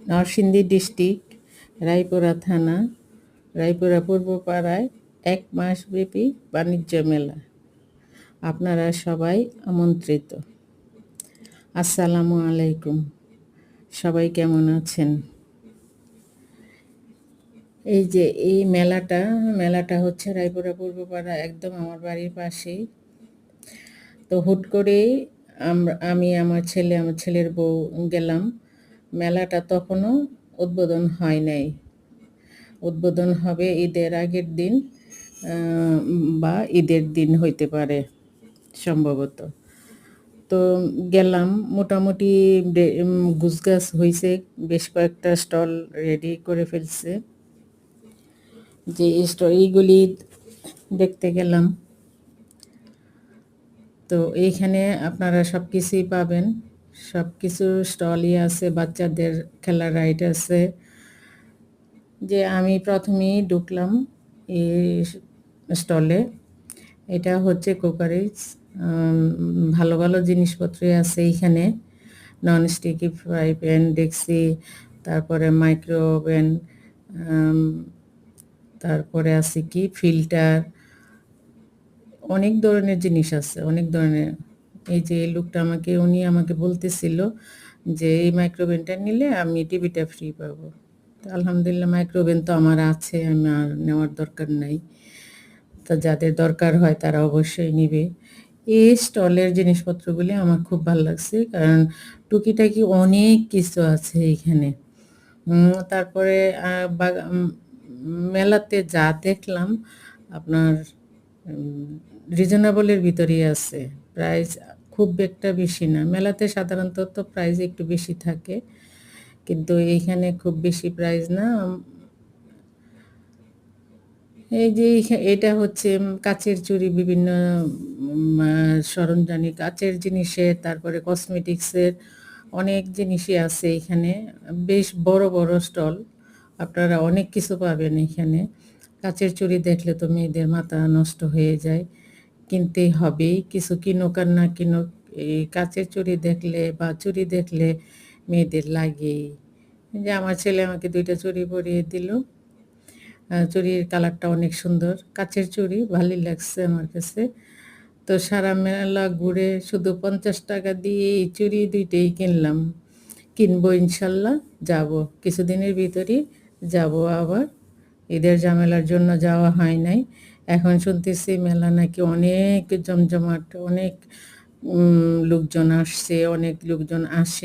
Narsingdi district, Raipura থানা, রায়পুরা পূর্বপাড়ায় ১ মাসব্যাপী বাণিজ্য মেলা। আপনারা সবাই আমন্ত্রিত। আসসালামু আলাইকুম। সবাই কেমন আছেন? এই যে এই মেলাটা হচ্ছে রায়পুরা পূর্বপাড়া, একদম আমার বাড়ির পাশেই। তো হুট করেই আমি আমার ছেলের বউ গেলাম। মেলাটা তখনও উদ্বোধন হয় নাই। উদ্বোধন হবে ঈদের আগের দিন বা ঈদের দিন হইতে পারে সম্ভবত। তো গেলাম, মোটামুটি গুছগাছ হইছে, বেশ কয়েকটা স্টল রেডি করে ফেলছে। যে এইগুলি দেখতে গেলাম। তো এইখানে আপনারা সব কিছুই পাবেন, সব কিছু স্টলই আছে, বাচ্চাদের খেলার রাইড আছে। যে আমি প্রথমেই ঢুকলাম এই স্টলে। এটা হচ্ছে কুকারিজ, ভালো ভালো জিনিসপত্রই আছে এইখানে। ননস্টিকি ফ্রাই প্যান, ডেক্সি, তারপরে মাইক্রো ওভেন, তারপরে আছে কি ফিল্টার, অনেক ধরনের জিনিস আছে, অনেক ধরনের। এই যে লোকটা উনি আমাকে বলতেছিল যে এই মাইক্রোওভেনটা নিলে আমি টিভিটা ফ্রি পাবো। তো আলহামদুলিল্লাহ, মাইক্রোওভেন তো আমার আছে, আমি আর নেওয়ার দরকার নাই। তো যাদের দরকার হয় তারা অবশ্যই নিবে। এই স্টলের জিনিসপত্রগুলি আমার খুব ভালো লাগছে, কারণ টুকিটাকি অনেক কিছু আছে এইখানে। তারপরে মেলাতে যা দেখলাম আপনার রিজনেবলের ভিতরেই আছে। প্রাইস খুব একটা বেশি না। মেলাতে সাধারণত তো প্রাইস একটু বেশি থাকে, কিন্তু এইখানে খুব বেশি প্রাইস না। এই যে এটা হচ্ছে কাচের চুড়ি, বিভিন্ন সরঞ্জামি কাচের জিনিসের, তারপরে কসমেটিক্সের অনেক জিনিসই আছে এখানে। বেশ বড় বড় স্টল, আপনারা অনেক কিছু পাবেন এখানে। কাচের চুড়ি দেখলে তো মেয়েদের মাথা নষ্ট হয়ে যায়, কিনতেই হবেই। কিছু কিনুক আর না কিনুক, এই কাচের চুড়ি দেখলে বা চুড়ি দেখলে মেয়েদের লাগেই। যে আমার ছেলে আমাকে ২টা চুড়ি পরিয়ে দিল। চুড়ির কালারটা অনেক সুন্দর, কাচের চুড়ি ভালোই লাগছে আমার কাছে। তো সারা মেলা ঘুরে শুধু ৫০ টাকা দিয়ে এই চুড়ি ২টেই কিনলাম। কিনবো ইনশাল্লাহ, যাব কিছুদিনের ভিতরই যাব আবার। ঈদের ঝামেলার জন্য যাওয়া হয় নাই। এখন শুনতেছি মেলা নাকি অনেক জমজমাট, অনেক লোকজন আসছে, অনেক লোকজন আসে।